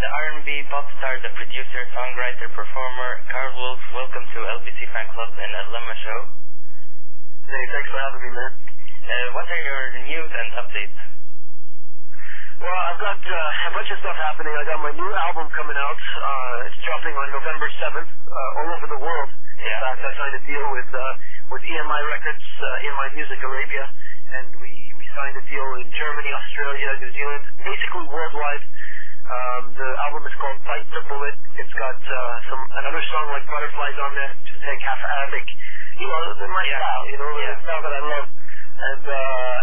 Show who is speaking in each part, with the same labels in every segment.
Speaker 1: the R&B pop star, the producer, songwriter, performer, Karl Wolf. Welcome to LBC Fan Club and Allama Show.
Speaker 2: Hey, thanks for having me, man.
Speaker 1: What are your news and updates?
Speaker 2: Well, I've got a bunch of stuff happening. I got my new album coming out. It's dropping on November 7th all over the world.
Speaker 1: Yeah.
Speaker 2: In fact, I signed a deal with EMI Records, EMI Music Arabia, and we signed a deal in Germany, Australia, New Zealand, basically worldwide. The album is called Bite the Bullet. It's got another song like Butterflies on there, which is like half Arabic. You know, my style, you know, the style that I love.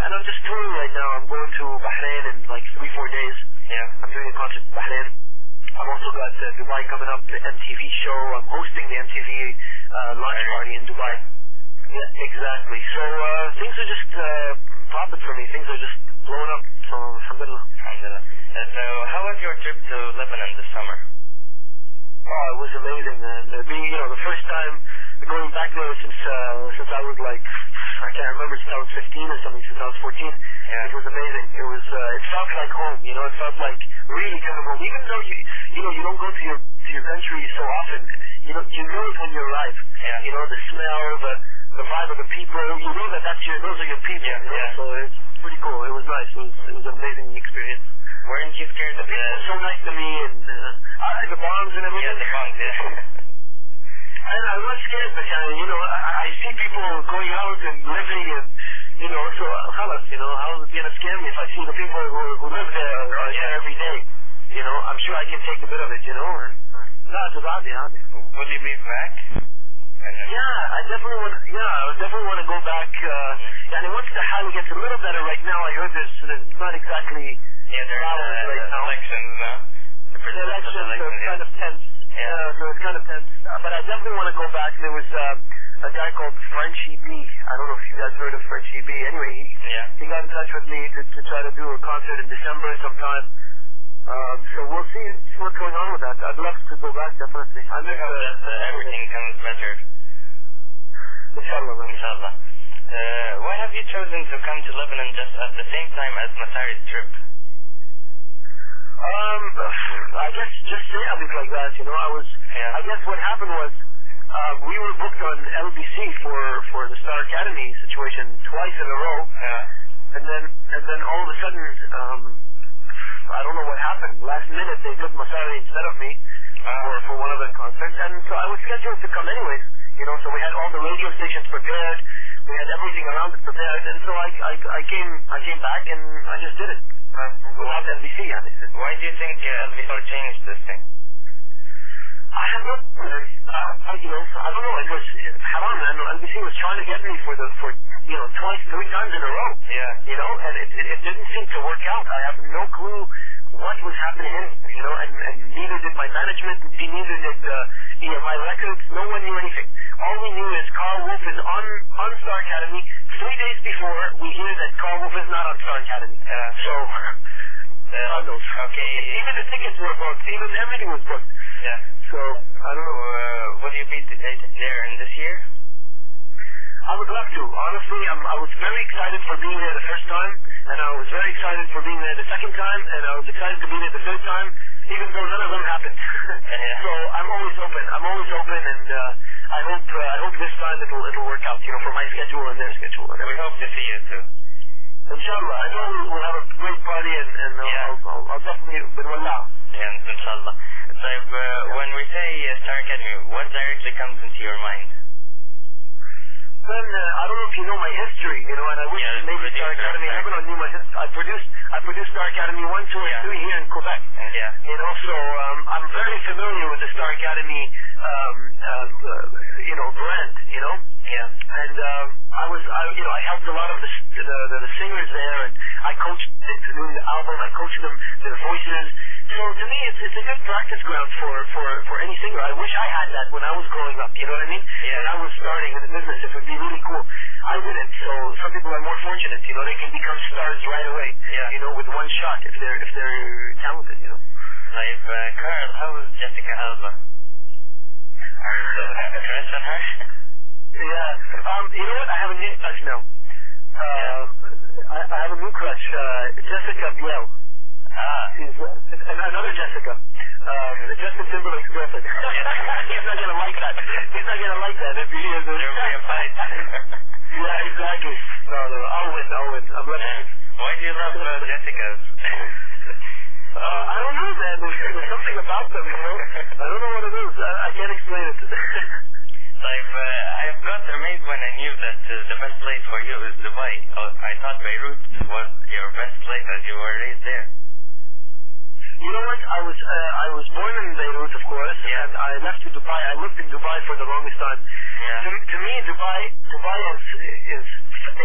Speaker 2: And I'm just touring right now. I'm going to Bahrain in like 3-4 days.
Speaker 1: Yeah. I'm
Speaker 2: doing a concert in Bahrain. I've also got Dubai coming up, the MTV show. I'm hosting the MTV launch party in Dubai. Yeah, exactly. So things are just popping for me. Things are just blowing up. So alhamdulillah.
Speaker 1: Alhamdulillah. So how was your trip to Lebanon this summer?
Speaker 2: Oh, it was amazing, man. Being, you know, the first time going back there since I was like, I can't remember, since I was 15 or something, since I was 14.
Speaker 1: Yeah.
Speaker 2: It was amazing. It was, it felt like home, you know, it felt like really kind of home. Even though you don't go to your country so often, you know it when you arrive.
Speaker 1: Yeah.
Speaker 2: You know, the smell, the vibe of the people, you know that those are your people, you know?
Speaker 1: Yeah.
Speaker 2: So it's pretty cool. It was nice. It was an amazing experience.
Speaker 1: Weren't you scared of
Speaker 2: the people were so nice to me, and the bombs and everything.
Speaker 1: Yeah, the bombs, yeah.
Speaker 2: I was scared, but you know, I see people going out and living, and you know, so khalas, you know, how is it gonna scare me if I see the people who live there are there every day? You know, I'm sure I can take a bit of it, you know. And
Speaker 1: will you be back?
Speaker 2: Yeah, I definitely want to go back. And once the hal gets a little better right now, I heard there's not exactly
Speaker 1: there's elections now.
Speaker 2: The elections are kind of tense. Yeah, so it's kind of tense. But I definitely want to go back. There was a guy called Frenchie B. I don't know if you guys heard of Frenchie B. Anyway, he got in touch with me to try to do a concert in December sometime. So we'll see what's going on with that. I'd love to go back, definitely.
Speaker 1: I hope that everything comes better.
Speaker 2: Inshallah.
Speaker 1: Inshallah. Why have you chosen to come to Lebanon just at the same time as Masari's trip?
Speaker 2: I guess just things like that, you know. I guess what happened was, we were booked on LBC for the Star Academy situation twice in a row. Yeah. And then all of a sudden, I don't know what happened. Last minute, they took Masari instead of me for one of the concerts, and so I was scheduled to come anyways. You know, so we had all the radio stations prepared, we had everything around it prepared, and so I came back and I just did it. Without LBC,
Speaker 1: Why do you think LBC changed this thing?
Speaker 2: I have no, you know, I don't know. It was haram, man. LBC was trying to get me for you know, 3 times in a row. Yeah. You know, and it didn't seem to work out. I have no clue what was happening, you know, and neither did my management, neither did EMI Records. No one knew anything. All we knew is Karl Wolf is on Star Academy. 3 days before, we hear that Karl Wolf is not on Star Academy. So,
Speaker 1: okay.
Speaker 2: Even the tickets were booked. Even everything was booked.
Speaker 1: Yeah.
Speaker 2: So, I don't know.
Speaker 1: Will you be there in this year?
Speaker 2: I would love to. Honestly, I was very excited for being there the first time, and I was very excited for being there the second time, and I was excited to be there the third time, even though none of them happened. So I'm always open. And I hope this time it'll work out, you know, for my schedule and their schedule.
Speaker 1: We hope to see you too.
Speaker 2: Inshallah. I know we'll have a great party, and I'll definitely be well.
Speaker 1: Yeah, inshallah. So when we say Star Academy, what directly comes into your mind?
Speaker 2: Then I don't know if you know my history, you know, and I wish maybe Star Academy. Everyone knew my history. I produced Star Academy 1, 2, and 3 here in Quebec. You know, so I'm very familiar with the Star Academy, you know, brand. You know. Yeah. And I helped a lot of the singers there, and I coached them to do the album. I coached them their voices. So to me, it's a good practice ground for any singer. I wish I had that when I was growing up. You know what I mean? Yeah. When I was starting in the business, it would be really cool. I didn't. So some people are more fortunate. You know, they can become stars right away. Yeah. You know, with one shot if they're talented. You know.
Speaker 1: Like Karl, how was Jessica Alba? Are you still a crush on her?
Speaker 2: Yeah. You know what? I have a new crush now. I have a new crush, Jessica Biel. She's another Jessica. Justin Timberlake's girlfriend. He's not gonna like that. He's not gonna like that if he is.
Speaker 1: There'll be a fight.
Speaker 2: Yeah, exactly. No, I'll win. I'm lucky.
Speaker 1: Why do you love Jessicas?
Speaker 2: I don't know, man. There's something about them, you know? I don't know what it is. I can't explain it.
Speaker 1: I've got amazed when I knew that the best place for you is Dubai. I thought Beirut was your best place as you were raised there.
Speaker 2: You know what? I was born in Beirut, of course, and I left to Dubai. I lived in Dubai for the longest time.
Speaker 1: Yeah.
Speaker 2: To me, Dubai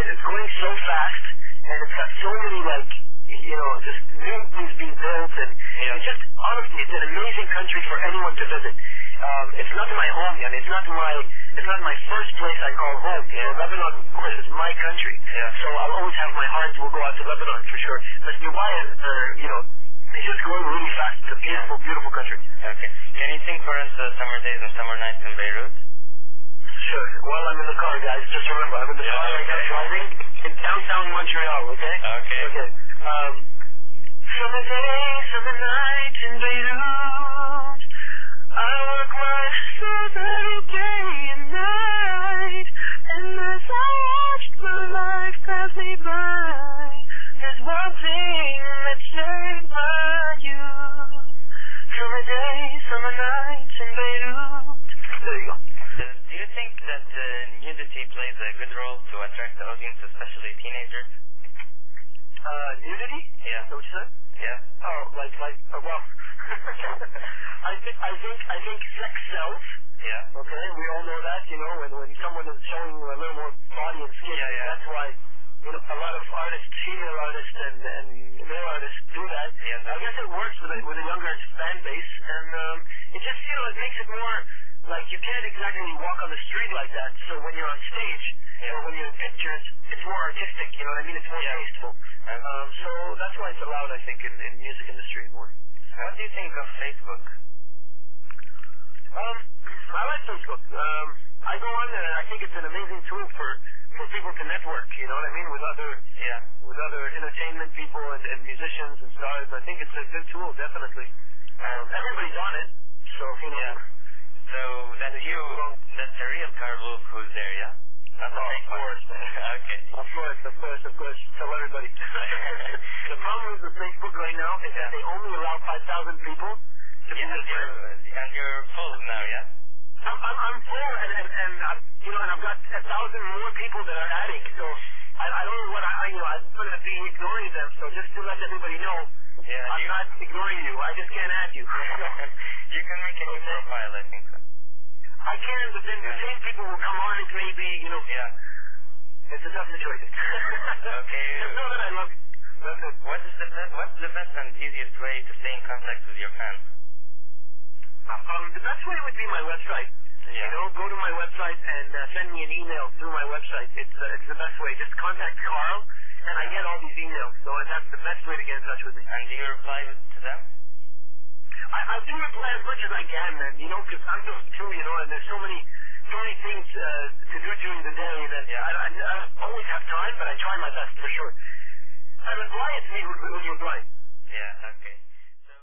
Speaker 2: is going so fast, and it's got so many just new things being built, and it's just honestly, it's an amazing country for anyone to visit. It's not my home yet. It's not my first place I call home. You know, Lebanon, of course, is my country. Yeah. So I'll always have my heart will go out to Lebanon for sure. But Dubai is, it's just going really fast. It's a beautiful, beautiful country.
Speaker 1: Okay. Can you sing for us Summer Days and Summer Nights in Beirut?
Speaker 2: Sure. While I'm in the car, guys, just remember, I'm in the car right now driving in downtown Montreal, okay? Okay. Summer days, summer nights in Beirut. I work myself every day and night, and as I watched my life pass me by, there's one thing that shaped my youth. Summer days, summer nights in Beirut. There you go.
Speaker 1: Do you think that nudity plays a good role to attract the audience, especially teenagers?
Speaker 2: Nudity?
Speaker 1: Yeah.
Speaker 2: Is that what you said?
Speaker 1: Yeah.
Speaker 2: Oh, well. I think sex sells. Yeah. Okay, we all know that, when someone is showing a little more body and skin, that's why, a lot of artists, female artists and male artists do that. Yeah. I guess it works with a younger fan base, and it just, it makes it more, you can't exactly walk on the street like that, so when you're on stage, or when you're in pictures, it's more artistic, you know what I mean? It's more tasteful. So that's why it's allowed, I think, in music industry more.
Speaker 1: What do you think of Facebook?
Speaker 2: I like Facebook. I go on there, and I think it's an amazing tool for people to network, you know what I mean, with other entertainment people and musicians and stars. I think it's a good tool, definitely. Everybody's on it, so,
Speaker 1: So that's you, that's the real Karl Wolf who's there, yeah? Not the fake one.
Speaker 2: Of course. Okay. Of course. Tell everybody. The problem with Facebook right now is that they only allow 5,000 people to be there.
Speaker 1: And you're full now, yeah?
Speaker 2: I'm full, and I've got 1,000 more people that are adding, so I don't know what I'm going to be ignoring them, so just to let everybody know, I'm not ignoring you, I just can't add you.
Speaker 1: You can make a new profile, I think so.
Speaker 2: I can, but then the same people will come on it maybe, It's a tough situation.
Speaker 1: Okay.
Speaker 2: Just know that I love you.
Speaker 1: What's the best and easiest way to stay in contact with your fans?
Speaker 2: The best way would be my website. Go to my website and send me an email through my website. It's the best way. Just contact Karl, and I get all these emails. So that's the best way to get in touch with me. And
Speaker 1: do you reply to them?
Speaker 2: I do reply as much as I can, man. Because I'm just too, and there's so many things to do during the day that I always have time, but I try my best for sure. I reply to me when you're blind.
Speaker 1: Yeah, okay.